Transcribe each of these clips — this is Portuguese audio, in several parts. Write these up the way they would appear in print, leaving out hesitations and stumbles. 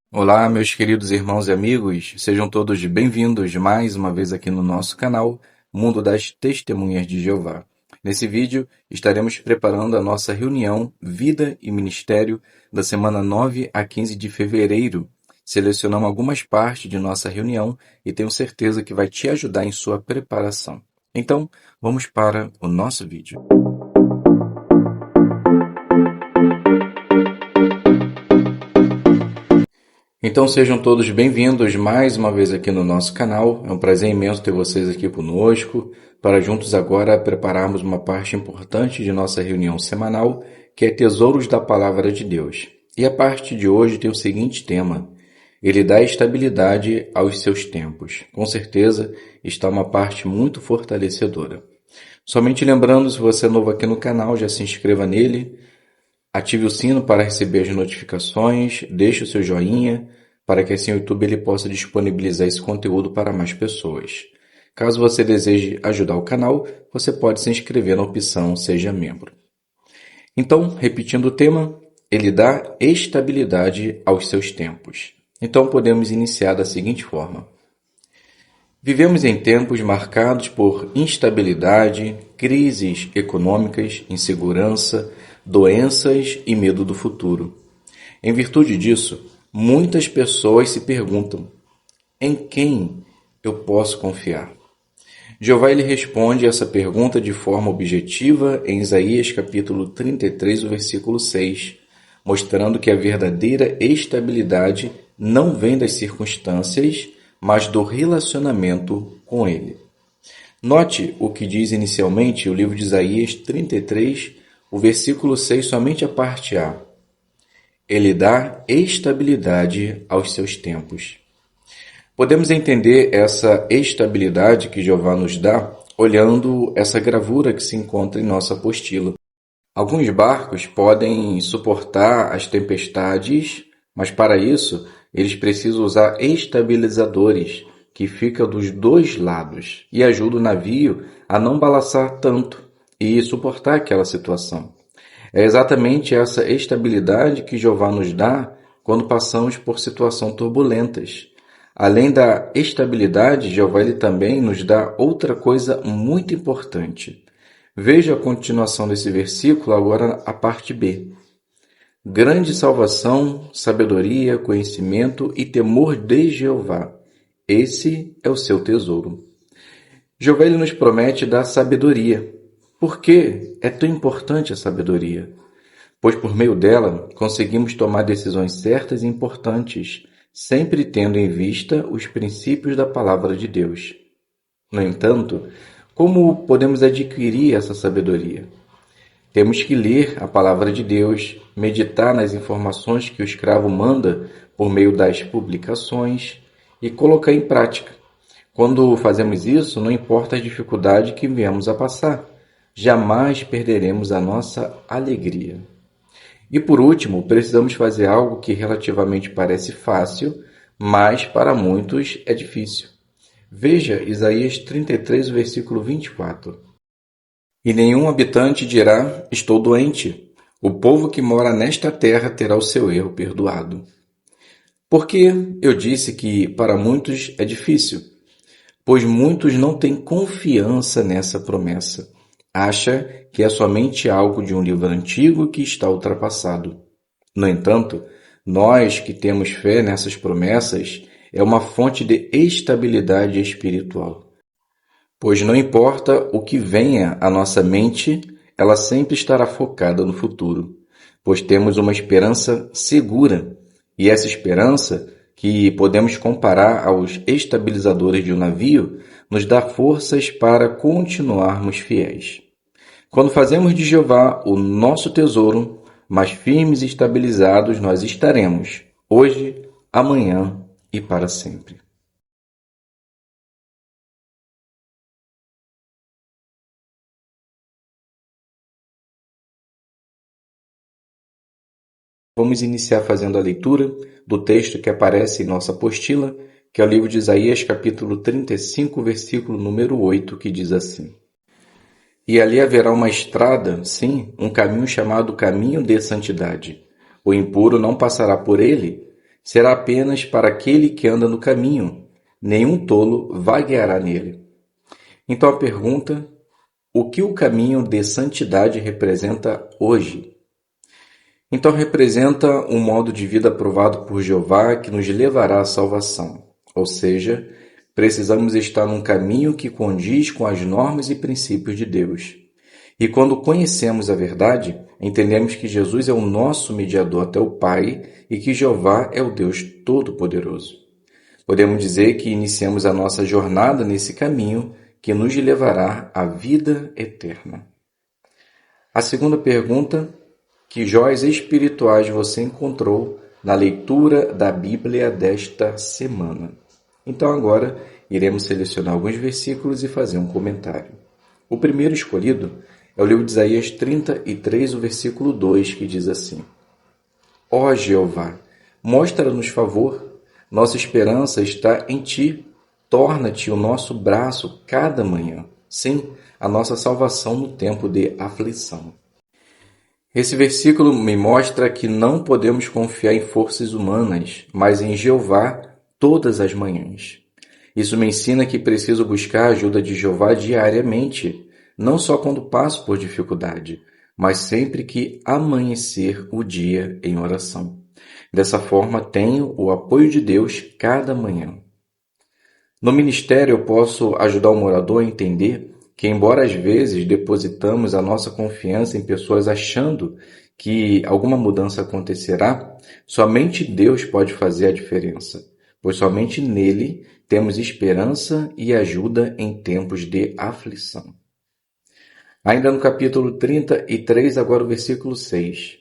Olá, meus queridos irmãos e amigos, sejam todos bem-vindos mais uma vez aqui no nosso canal Mundo das Testemunhas de Jeová. Nesse vídeo, estaremos preparando a nossa reunião Vida e Ministério da semana 9 a 15 de fevereiro. Selecionamos algumas partes de nossa reunião e tenho certeza que vai te ajudar em sua preparação. Então, vamos para o nosso vídeo. Então sejam todos bem-vindos mais uma vez aqui no nosso canal. É um prazer imenso ter vocês aqui conosco, para juntos agora prepararmos uma parte importante de nossa reunião semanal, que é Tesouros da Palavra de Deus. E a parte de hoje tem o seguinte tema: Ele dá estabilidade aos seus tempos. Com certeza está uma parte muito fortalecedora. Somente lembrando, se você é novo aqui no canal, já se inscreva nele, ative o sino para receber as notificações, deixe o seu joinha, para que assim o YouTube ele possa disponibilizar esse conteúdo para mais pessoas. Caso você deseje ajudar o canal, você pode se inscrever na opção Seja Membro. Então, repetindo o tema, ele dá estabilidade aos seus tempos. Então podemos iniciar da seguinte forma. Vivemos em tempos marcados por instabilidade, crises econômicas, insegurança, doenças e medo do futuro. Em virtude disso, muitas pessoas se perguntam: em quem eu posso confiar? Jeová ele responde essa pergunta de forma objetiva em Isaías capítulo 33, o versículo 6, mostrando que a verdadeira estabilidade não vem das circunstâncias, mas do relacionamento com ele. Note o que diz inicialmente o livro de Isaías 33, o versículo 6, somente a parte A. Ele dá estabilidade aos seus tempos. Podemos entender essa estabilidade que Jeová nos dá olhando essa gravura que se encontra em nossa apostila. Alguns barcos podem suportar as tempestades, mas para isso eles precisam usar estabilizadores que ficam dos dois lados e ajudam o navio a não balançar tanto e suportar aquela situação. É exatamente essa estabilidade que Jeová nos dá quando passamos por situações turbulentas. Além da estabilidade, Jeová ele também nos dá outra coisa muito importante. Veja a continuação desse versículo, agora a parte B. Grande salvação, sabedoria, conhecimento e temor de Jeová. Esse é o seu tesouro. Jeová ele nos promete dar sabedoria. Por que é tão importante a sabedoria? Pois por meio dela conseguimos tomar decisões certas e importantes, sempre tendo em vista os princípios da palavra de Deus. No entanto, como podemos adquirir essa sabedoria? Temos que ler a palavra de Deus, meditar nas informações que o escravo manda por meio das publicações e colocar em prática. Quando fazemos isso, não importa a dificuldade que viemos a passar, jamais perderemos a nossa alegria. E por último, precisamos fazer algo que relativamente parece fácil, mas para muitos é difícil. Veja Isaías 33, versículo 24. E nenhum habitante dirá: estou doente. O povo que mora nesta terra terá o seu erro perdoado. Porque eu disse que para muitos é difícil, pois muitos não têm confiança nessa promessa. Acha que é somente algo de um livro antigo que está ultrapassado. No entanto, nós que temos fé nessas promessas é uma fonte de estabilidade espiritual. Pois não importa o que venha à nossa mente, ela sempre estará focada no futuro, pois temos uma esperança segura, e essa esperança, que podemos comparar aos estabilizadores de um navio, nos dá forças para continuarmos fiéis. Quando fazemos de Jeová o nosso tesouro, mais firmes e estabilizados nós estaremos, hoje, amanhã e para sempre. Vamos iniciar fazendo a leitura do texto que aparece em nossa apostila, que é o livro de Isaías, capítulo 35, versículo número 8, que diz assim: E ali haverá uma estrada, sim, um caminho chamado caminho de santidade. O impuro não passará por ele. será apenas para aquele que anda no caminho, nenhum tolo vagueará nele. Então a pergunta: o que o caminho de santidade representa hoje? Então representa um modo de vida aprovado por Jeová que nos levará à salvação. Ou seja, precisamos estar num caminho que condiz com as normas e princípios de Deus. E quando conhecemos a verdade, entendemos que Jesus é o nosso mediador até o Pai e que Jeová é o Deus Todo-Poderoso. Podemos dizer que iniciamos a nossa jornada nesse caminho que nos levará à vida eterna. A segunda pergunta: que joias espirituais você encontrou na leitura da Bíblia desta semana? Então agora iremos selecionar alguns versículos e fazer um comentário. O primeiro escolhido é o livro de Isaías 33, o versículo 2, que diz assim: Ó Jeová, mostra-nos favor, nossa esperança está em Ti, torna-te o nosso braço cada manhã, sim, a nossa salvação no tempo de aflição. Esse versículo me mostra que não podemos confiar em forças humanas, mas em Jeová todas as manhãs. Isso me ensina que preciso buscar a ajuda de Jeová diariamente, não só quando passo por dificuldade, mas sempre que amanhecer o dia em oração. Dessa forma, tenho o apoio de Deus cada manhã. No ministério, eu posso ajudar o morador a entender que, embora às vezes depositamos a nossa confiança em pessoas achando que alguma mudança acontecerá, somente Deus pode fazer a diferença, pois somente nele temos esperança e ajuda em tempos de aflição. Ainda no capítulo 33, agora o versículo 6.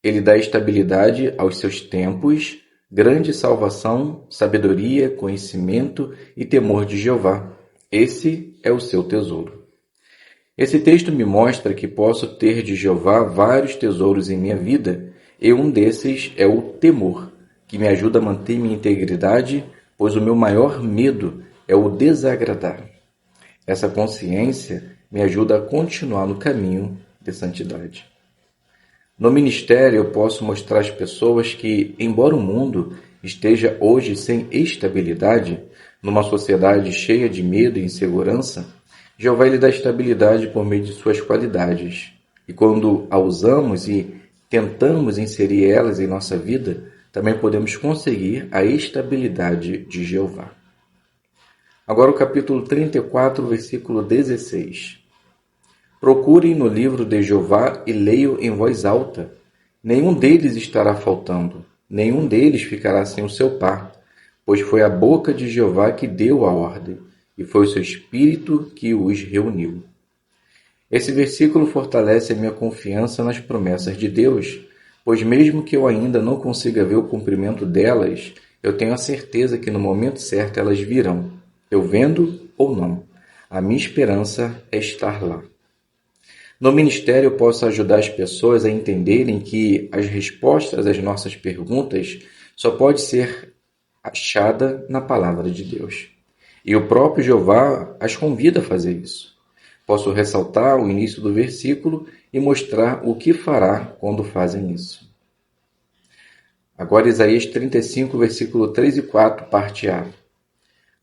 Ele dá estabilidade aos seus tempos, grande salvação, sabedoria, conhecimento e temor de Jeová. Esse é o seu tesouro. Esse texto me mostra que posso ter de Jeová vários tesouros em minha vida, e um desses é o temor, que me ajuda a manter minha integridade, pois o meu maior medo é o desagradar. Essa consciência me ajuda a continuar no caminho de santidade. No ministério, eu posso mostrar às pessoas que, embora o mundo esteja hoje sem estabilidade, numa sociedade cheia de medo e insegurança, Jeová lhe dá estabilidade por meio de suas qualidades. E quando a usamos e tentamos inserir elas em nossa vida, também podemos conseguir a estabilidade de Jeová. Agora o capítulo 34, versículo 16. Procurem no livro de Jeová e leiam em voz alta. Nenhum deles estará faltando, nenhum deles ficará sem o seu par, pois foi a boca de Jeová que deu a ordem, e foi o seu Espírito que os reuniu. Esse versículo fortalece a minha confiança nas promessas de Deus, pois mesmo que eu ainda não consiga ver o cumprimento delas, eu tenho a certeza que no momento certo elas virão, eu vendo ou não. A minha esperança é estar lá. No ministério, eu posso ajudar as pessoas a entenderem que as respostas às nossas perguntas só pode ser achada na palavra de Deus. E o próprio Jeová as convida a fazer isso. Posso ressaltar o início do versículo e mostrar o que fará quando fazem isso. Agora Isaías 35, versículo 3 e 4, parte A.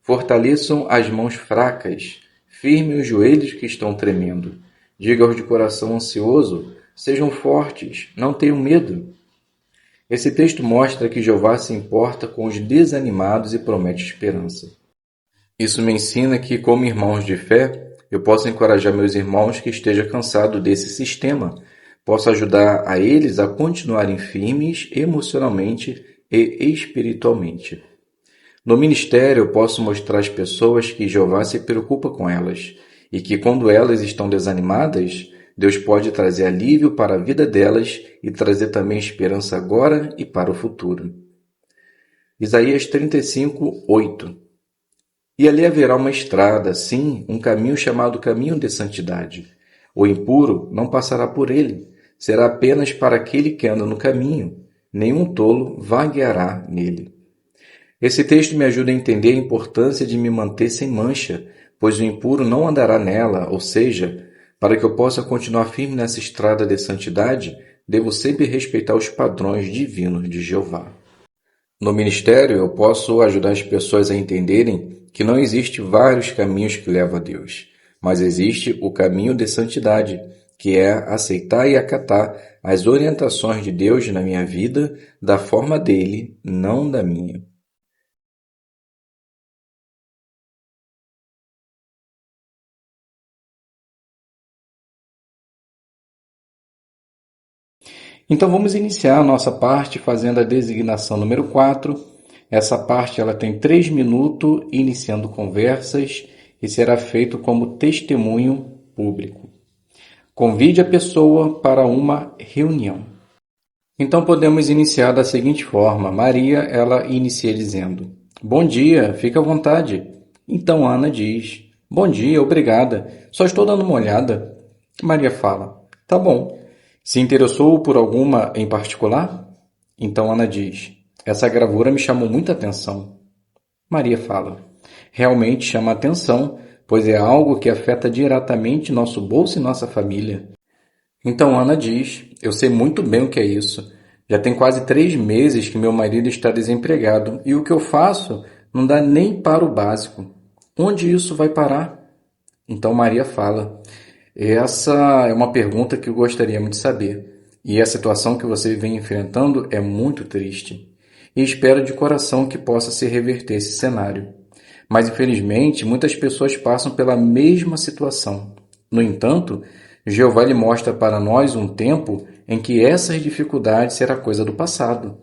Fortaleçam as mãos fracas, firmem os joelhos que estão tremendo. Diga aos de coração ansioso, sejam fortes, não tenham medo. Esse texto mostra que Jeová se importa com os desanimados e promete esperança. Isso me ensina que, como irmãos de fé, eu posso encorajar meus irmãos que estejam cansados desse sistema. Posso ajudar a eles a continuarem firmes emocionalmente e espiritualmente. No ministério, eu posso mostrar às pessoas que Jeová se preocupa com elas e que, quando elas estão desanimadas, Deus pode trazer alívio para a vida delas e trazer também esperança agora e para o futuro. Isaías 35, 8. E ali haverá uma estrada, sim, um caminho chamado caminho de santidade. O impuro não passará por ele, será apenas para aquele que anda no caminho. Nenhum tolo vagueará nele. Esse texto me ajuda a entender a importância de me manter sem mancha, pois o impuro não andará nela, ou seja, para que eu possa continuar firme nessa estrada de santidade, devo sempre respeitar os padrões divinos de Jeová. No ministério, eu posso ajudar as pessoas a entenderem que não existe vários caminhos que levam a Deus, mas existe o caminho de santidade, que é aceitar e acatar as orientações de Deus na minha vida da forma dele, não da minha. Então vamos iniciar a nossa parte fazendo a designação número 4. Essa parte ela tem 3 minutos iniciando conversas e será feito como testemunho público. Convide a pessoa para uma reunião. Então podemos iniciar da seguinte forma. Maria, ela inicia dizendo: Bom dia, fica à vontade. Então Ana diz: Bom dia, obrigada. Só estou dando uma olhada. Maria fala: Tá bom. Se interessou por alguma em particular? Então Ana diz: Essa gravura me chamou muita atenção. Maria fala: Realmente chama atenção, pois é algo que afeta diretamente nosso bolso e nossa família. Então Ana diz: Eu sei muito bem o que é isso. Já tem quase 3 meses que meu marido está desempregado e o que eu faço não dá nem para o básico. Onde isso vai parar? Então Maria fala: Essa é uma pergunta que eu gostaria muito de saber. E a situação que você vem enfrentando é muito triste. E espero de coração que possa se reverter esse cenário. Mas infelizmente, muitas pessoas passam pela mesma situação. No entanto, Jeová lhe mostra para nós um tempo em que essas dificuldades será coisa do passado.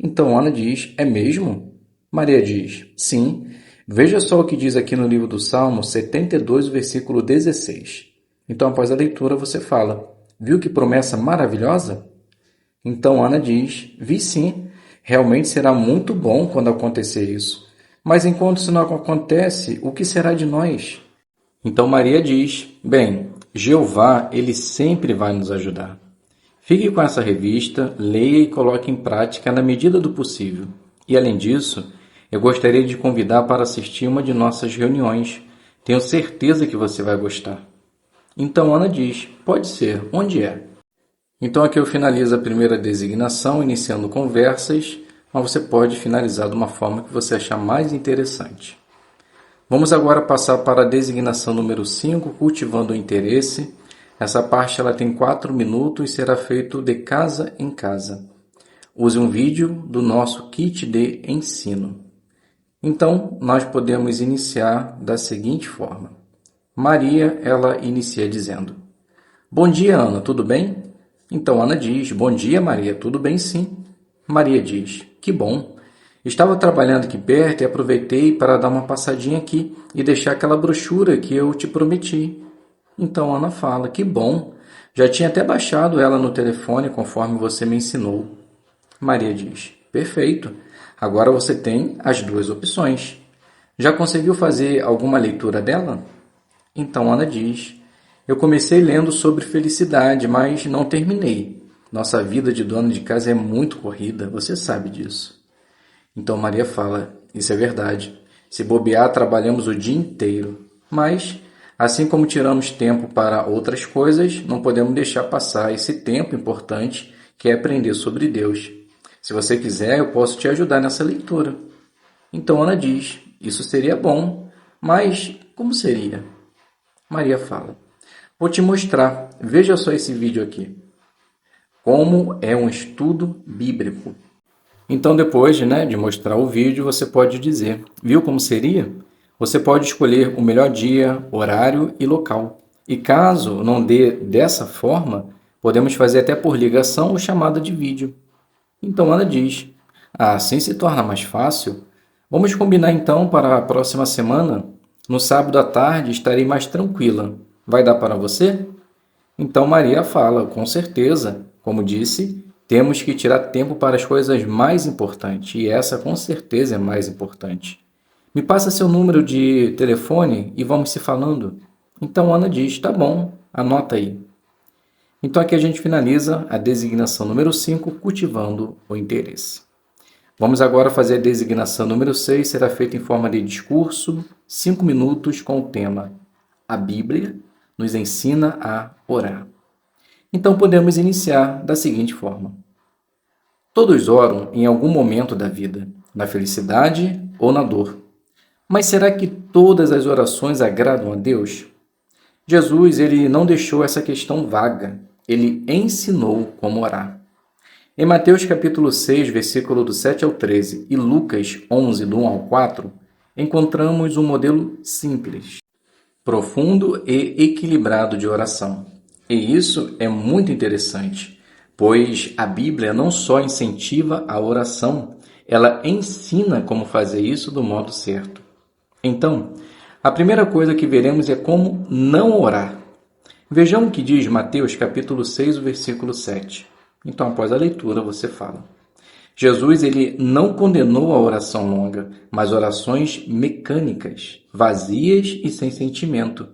Então Ana diz: É mesmo? Maria diz: Sim. Veja só o que diz aqui no livro do Salmo 72, versículo 16. Então, após a leitura, você fala: Viu que promessa maravilhosa? Então Ana diz: Vi sim. Realmente será muito bom quando acontecer isso. Mas enquanto isso não acontece, o que será de nós? Então Maria diz: Bem, Jeová, ele sempre vai nos ajudar. Fique com essa revista, leia e coloque em prática na medida do possível. E além disso, eu gostaria de convidar para assistir uma de nossas reuniões. Tenho certeza que você vai gostar. Então Ana diz: Pode ser, onde é? Então aqui eu finalizo a primeira designação, iniciando conversas, mas você pode finalizar de uma forma que você achar mais interessante. Vamos agora passar para a designação número 5, cultivando o interesse. Essa parte ela tem 4 minutos e será feito de casa em casa. Use um vídeo do nosso kit de ensino. Então, nós podemos iniciar da seguinte forma. Maria, ela inicia dizendo: Bom dia, Ana, tudo bem? Então Ana diz: Bom dia, Maria, tudo bem sim. Maria diz: Que bom. Estava trabalhando aqui perto e aproveitei para dar uma passadinha aqui e deixar aquela brochura que eu te prometi. Então Ana fala: Que bom. Já tinha até baixado ela no telefone conforme você me ensinou. Maria diz: Perfeito. Agora você tem as 2 opções. Já conseguiu fazer alguma leitura dela? Então Ana diz: Eu comecei lendo sobre felicidade, mas não terminei. Nossa vida de dona de casa é muito corrida, você sabe disso. Então Maria fala: Isso é verdade. Se bobear, trabalhamos o dia inteiro. Mas, assim como tiramos tempo para outras coisas, não podemos deixar passar esse tempo importante que é aprender sobre Deus. Se você quiser, eu posso te ajudar nessa leitura. Então Ana diz: Isso seria bom, mas como seria? Maria fala: Vou te mostrar. Veja só esse vídeo aqui. Como é um estudo bíblico. Então, depois, de mostrar o vídeo, você pode dizer: Viu como seria? Você pode escolher o melhor dia, horário e local. E caso não dê dessa forma, podemos fazer até por ligação ou chamada de vídeo. Então Ana diz: Assim se torna mais fácil. Vamos combinar então para a próxima semana? No sábado à tarde estarei mais tranquila. Vai dar para você? Então Maria fala: Com certeza. Como disse, temos que tirar tempo para as coisas mais importantes, e essa com certeza é mais importante. Me passa seu número de telefone e vamos se falando. Então Ana diz: Tá bom, anota aí. Então aqui a gente finaliza a designação número 5, cultivando o interesse. Vamos agora fazer a designação número 6, será feita em forma de discurso, 5 minutos com o tema A Bíblia nos ensina a orar. Então podemos iniciar da seguinte forma. Todos oram em algum momento da vida, na felicidade ou na dor. Mas será que todas as orações agradam a Deus? Jesus, ele não deixou essa questão vaga. Ele ensinou como orar. Em Mateus capítulo 6, versículo do 7 ao 13 e Lucas 11, do 1 ao 4, encontramos um modelo simples, profundo e equilibrado de oração. E isso é muito interessante, pois a Bíblia não só incentiva a oração, ela ensina como fazer isso do modo certo. Então, a primeira coisa que veremos é como não orar. Vejamos o que diz Mateus capítulo 6, versículo 7. Então, após a leitura, você fala. Jesus, ele não condenou a oração longa, mas orações mecânicas, vazias e sem sentimento,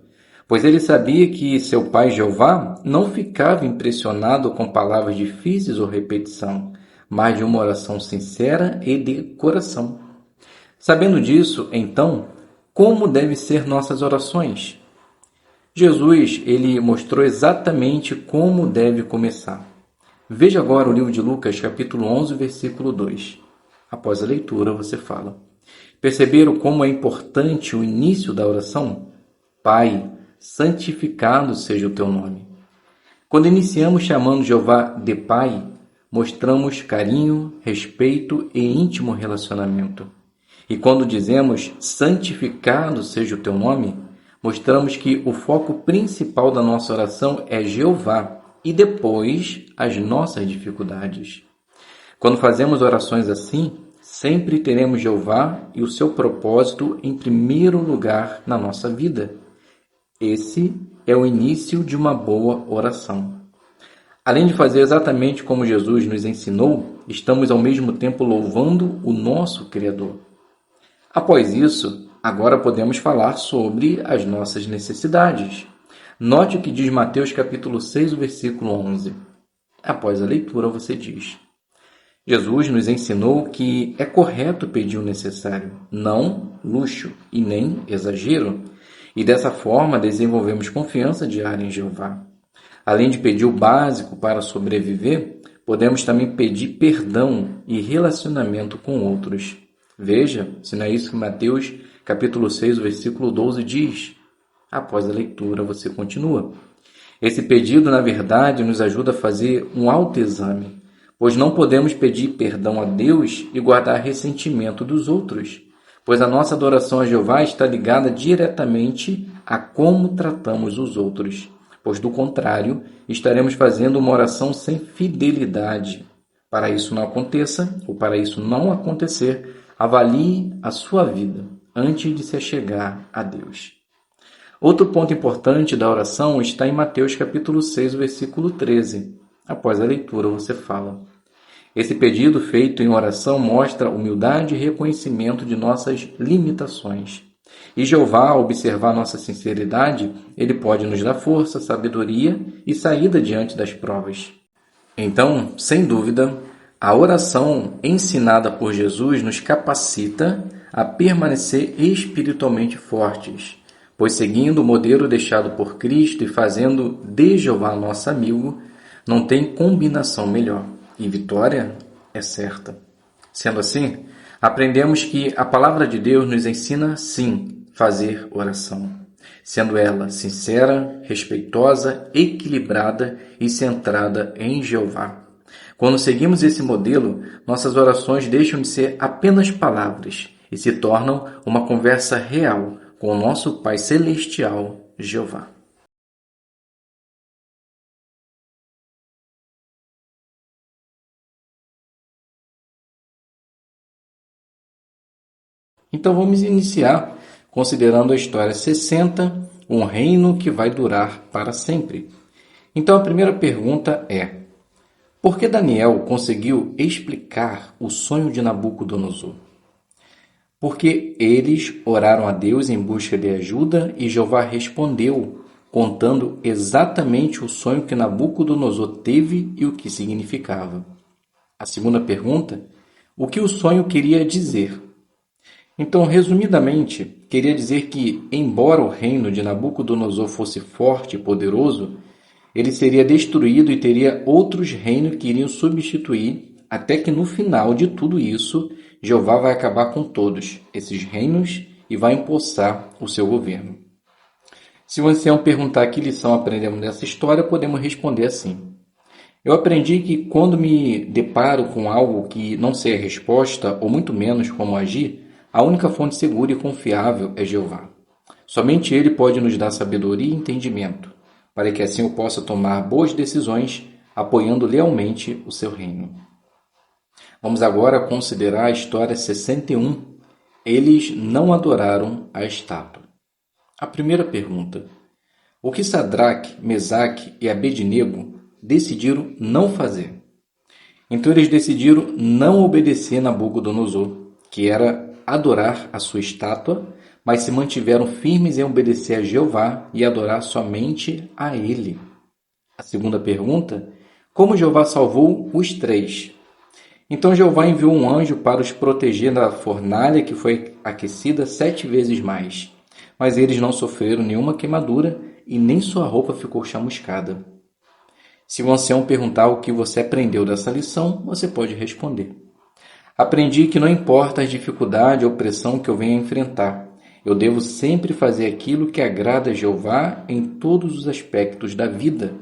pois ele sabia que seu pai Jeová não ficava impressionado com palavras difíceis ou repetição, mas de uma oração sincera e de coração. Sabendo disso, então, como devem ser nossas orações? Jesus, ele mostrou exatamente como deve começar. Veja agora o livro de Lucas, capítulo 11, versículo 2. Após a leitura, você fala. Perceberam como é importante o início da oração? Pai, santificado seja o teu nome. Quando iniciamos chamando Jeová de Pai, mostramos carinho, respeito e íntimo relacionamento. E quando dizemos santificado seja o teu nome, mostramos que o foco principal da nossa oração é Jeová e depois as nossas dificuldades. Quando fazemos orações assim, sempre teremos Jeová e o seu propósito em primeiro lugar na nossa vida. Esse é o início de uma boa oração. Além de fazer exatamente como Jesus nos ensinou, estamos ao mesmo tempo louvando o nosso Criador. Após isso, agora podemos falar sobre as nossas necessidades. Note o que diz Mateus capítulo 6, versículo 11. Após a leitura, você diz: Jesus nos ensinou que é correto pedir o necessário, não luxo e nem exagero, e dessa forma desenvolvemos confiança diária em Jeová. Além de pedir o básico para sobreviver, podemos também pedir perdão e relacionamento com outros. Veja se não é isso que Mateus capítulo 6, versículo 12 diz. Após a leitura, você continua. Esse pedido, na verdade, nos ajuda a fazer um autoexame, pois não podemos pedir perdão a Deus e guardar ressentimento dos outros, pois a nossa adoração a Jeová está ligada diretamente a como tratamos os outros, pois, do contrário, estaremos fazendo uma oração sem fidelidade. Para isso não aconteça, ou para isso não acontecer, avalie a sua vida antes de se achegar a Deus. Outro ponto importante da oração está em Mateus capítulo 6, versículo 13. Após a leitura, você fala. Esse pedido feito em oração mostra humildade e reconhecimento de nossas limitações. E Jeová, ao observar nossa sinceridade, ele pode nos dar força, sabedoria e saída diante das provas. Então, sem dúvida, a oração ensinada por Jesus nos capacita a permanecer espiritualmente fortes, pois seguindo o modelo deixado por Cristo e fazendo de Jeová nosso amigo, não tem combinação melhor, e vitória é certa. Sendo assim, aprendemos que a palavra de Deus nos ensina, sim, fazer oração, sendo ela sincera, respeitosa, equilibrada e centrada em Jeová. Quando seguimos esse modelo, nossas orações deixam de ser apenas palavras e se tornam uma conversa real com o nosso Pai Celestial, Jeová. Então vamos iniciar considerando a história 60, um reino que vai durar para sempre. Então a primeira pergunta é: por que Daniel conseguiu explicar o sonho de Nabucodonosor? Porque eles oraram a Deus em busca de ajuda e Jeová respondeu, contando exatamente o sonho que Nabucodonosor teve e o que significava. A segunda pergunta: o que o sonho queria dizer? Então, resumidamente, queria dizer que, embora o reino de Nabucodonosor fosse forte e poderoso, ele seria destruído e teria outros reinos que iriam substituir até que no final de tudo isso, Jeová vai acabar com todos esses reinos e vai empossar o seu governo. Se o ancião perguntar que lição aprendemos dessa história, podemos responder assim: eu aprendi que quando me deparo com algo que não sei a resposta, ou muito menos como agir, a única fonte segura e confiável é Jeová. Somente Ele pode nos dar sabedoria e entendimento, para que assim eu possa tomar boas decisões, apoiando lealmente o seu reino. Vamos agora considerar a história 61. Eles não adoraram a estátua. A primeira pergunta: o que Sadraque, Mesaque e Abednego decidiram não fazer? Então eles decidiram não obedecer Nabucodonosor, que era adorar a sua estátua, mas se mantiveram firmes em obedecer a Jeová e adorar somente a Ele. A segunda pergunta: como Jeová salvou os três? Então Jeová enviou um anjo para os proteger da fornalha que foi aquecida 7 vezes mais. Mas eles não sofreram nenhuma queimadura e nem sua roupa ficou chamuscada. Se o ancião perguntar o que você aprendeu dessa lição, você pode responder: aprendi que não importa as dificuldades ou pressão que eu venha enfrentar, eu devo sempre fazer aquilo que agrada a Jeová em todos os aspectos da vida.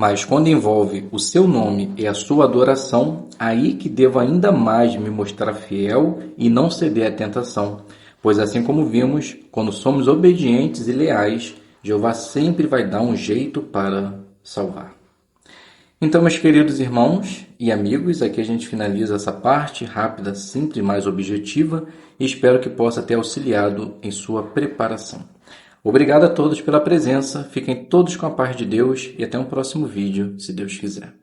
Mas quando envolve o seu nome e a sua adoração, aí que devo ainda mais me mostrar fiel e não ceder à tentação. Pois assim como vimos, quando somos obedientes e leais, Jeová sempre vai dar um jeito para salvar. Então, meus queridos irmãos e amigos, aqui a gente finaliza essa parte rápida, simples, mais objetiva, e espero que possa ter auxiliado em sua preparação. Obrigado a todos pela presença, fiquem todos com a paz de Deus e até um próximo vídeo, se Deus quiser.